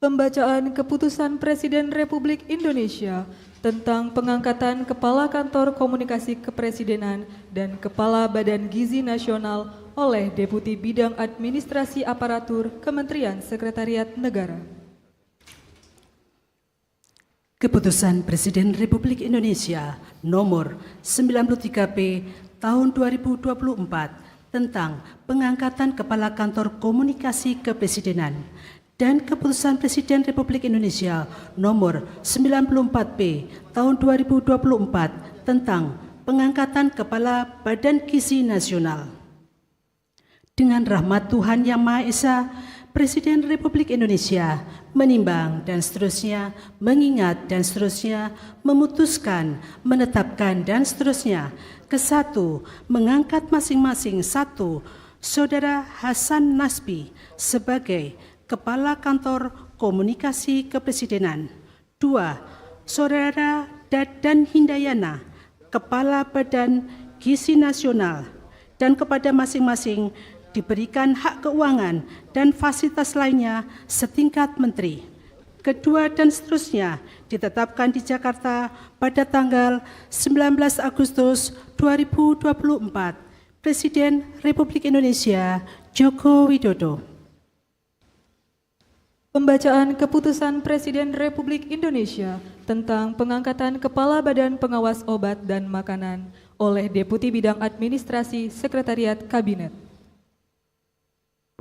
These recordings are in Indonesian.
Pembacaan Keputusan Presiden Republik Indonesia tentang pengangkatan Kepala Kantor Komunikasi Kepresidenan dan Kepala Badan Gizi Nasional oleh Deputi Bidang Administrasi Aparatur Kementerian Sekretariat Negara. Keputusan Presiden Republik Indonesia Nomor 93P Tahun 2024 tentang pengangkatan Kepala Kantor Komunikasi Kepresidenan dan Keputusan Presiden Republik Indonesia Nomor 94P Tahun 2024 tentang pengangkatan Kepala Badan Gizi Nasional. Dengan rahmat Tuhan Yang Maha Esa, Presiden Republik Indonesia menimbang dan seterusnya, mengingat dan seterusnya, memutuskan, menetapkan dan seterusnya. Kesatu, mengangkat masing-masing satu, Saudara Hasan Nasbi sebagai Kepala Kantor Komunikasi Kepresidenan. 2. Saudara Dadan Hindayana, Kepala Badan Gizi Nasional, dan kepada masing-masing diberikan hak keuangan dan fasilitas lainnya setingkat menteri. Kedua dan seterusnya ditetapkan di Jakarta pada tanggal 19 Agustus 2024. Presiden Republik Indonesia Joko Widodo. Pembacaan Keputusan Presiden Republik Indonesia tentang pengangkatan Kepala Badan Pengawas Obat dan Makanan oleh Deputi Bidang Administrasi Sekretariat Kabinet.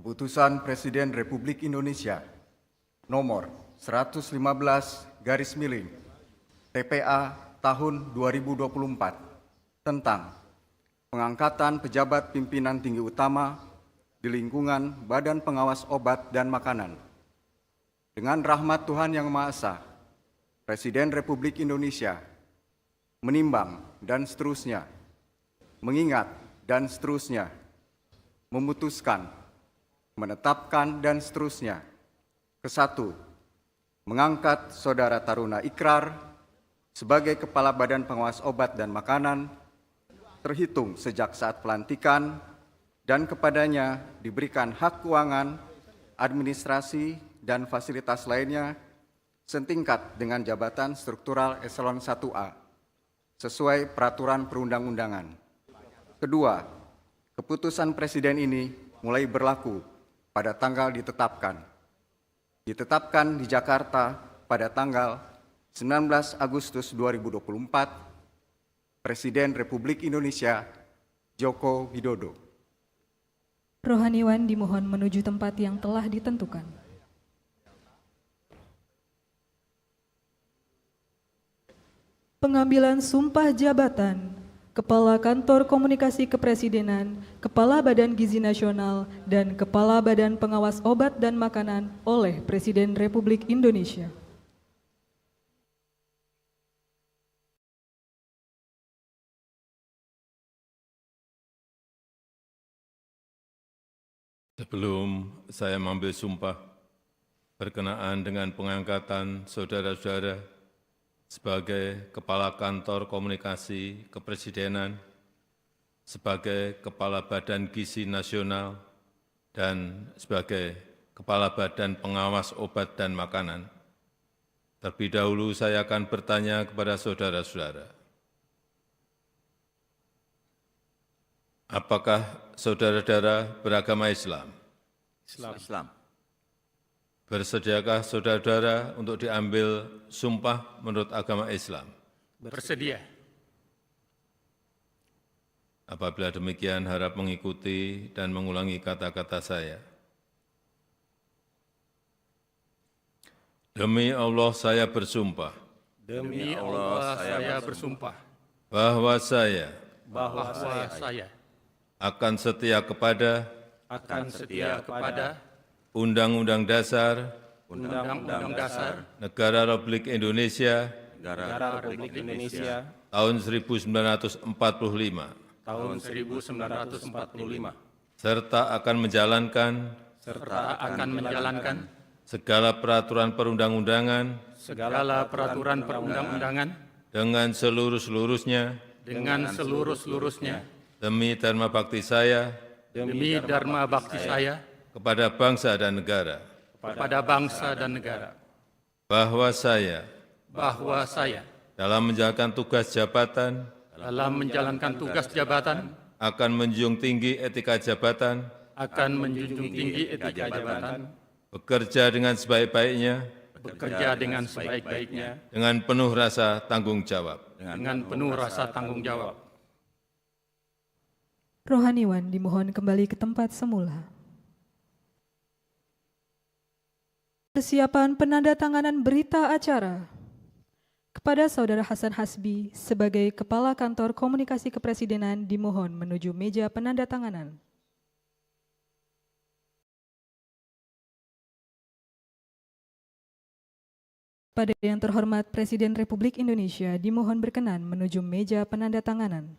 Keputusan Presiden Republik Indonesia Nomor 115 TPA tahun 2024 tentang pengangkatan pejabat pimpinan tinggi utama di lingkungan Badan Pengawas Obat dan Makanan. Dengan rahmat Tuhan Yang Maha Esa, Presiden Republik Indonesia menimbang dan seterusnya, mengingat dan seterusnya, memutuskan, menetapkan dan seterusnya. Kesatu, mengangkat Saudara Taruna Ikrar sebagai Kepala Badan Pengawas Obat dan Makanan terhitung sejak saat pelantikan dan kepadanya diberikan hak keuangan, administrasi, dan fasilitas lainnya setingkat dengan jabatan struktural eselon 1A sesuai peraturan perundang-undangan. Kedua, keputusan Presiden ini mulai berlaku pada tanggal ditetapkan di Jakarta pada tanggal 19 Agustus 2024, Presiden Republik Indonesia Joko Widodo. Rohaniwan dimohon menuju tempat yang telah ditentukan. Pengambilan sumpah jabatan Kepala Kantor Komunikasi Kepresidenan, Kepala Badan Gizi Nasional, dan Kepala Badan Pengawas Obat dan Makanan oleh Presiden Republik Indonesia. Sebelum saya mengambil sumpah berkenaan dengan pengangkatan saudara-saudara sebagai Kepala Kantor Komunikasi Kepresidenan, sebagai Kepala Badan Gizi Nasional, dan sebagai Kepala Badan Pengawas Obat dan Makanan. Terlebih dahulu saya akan bertanya kepada saudara-saudara. Apakah saudara-saudara beragama Islam? Islam. Bersediakah saudara-saudara untuk diambil sumpah menurut agama Islam? Bersedia. Apabila demikian, harap mengikuti dan mengulangi kata-kata saya. Demi Allah saya bersumpah. Demi Allah saya bersumpah. Bahwa saya Bahwa saya akan setia kepada akan setia kepada Undang-Undang Dasar Undang-Undang Dasar Negara Republik Indonesia Negara Republik Indonesia tahun 1945 tahun 1945 serta akan menjalankan segala peraturan perundang-undangan dengan seluruh-seluruhnya demi dharma bakti saya kepada bangsa dan negara kepada bangsa dan negara, bahwa saya dalam menjalankan tugas jabatan akan menjunjung tinggi etika jabatan, bekerja dengan sebaik-baiknya, dengan penuh rasa tanggung jawab. Rohaniwan dimohon kembali ke tempat semula. Persiapan penandatanganan berita acara. Kepada Saudara Hasan Hasbi sebagai Kepala Kantor Komunikasi Kepresidenan dimohon menuju meja penandatanganan. Pada yang terhormat Presiden Republik Indonesia dimohon berkenan menuju meja penandatanganan.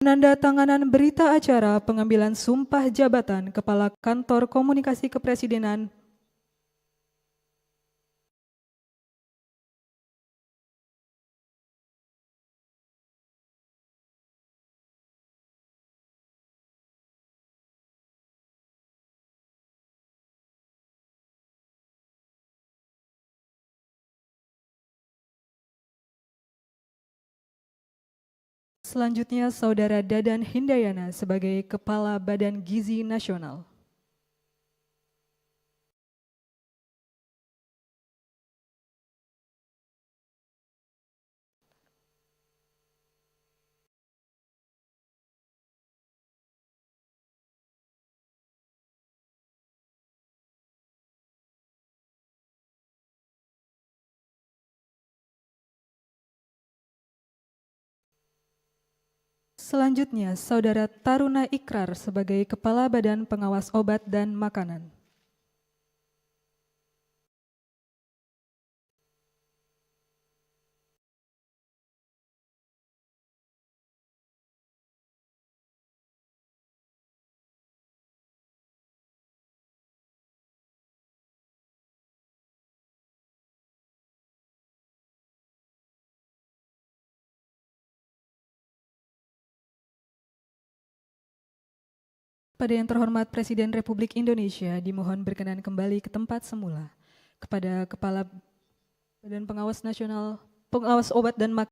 Penandatanganan berita acara pengambilan sumpah jabatan Kepala Kantor Komunikasi Kepresidenan Selanjutnya, Saudara Dadan Hindayana sebagai Kepala Badan Gizi Nasional. Selanjutnya, Saudara Taruna Ikrar sebagai Kepala Badan Pengawas Obat dan Makanan. Pada yang terhormat Presiden Republik Indonesia dimohon berkenan kembali ke tempat semula. Kepada Kepala Badan Pengawas Nasional, Pengawas Obat dan Makanan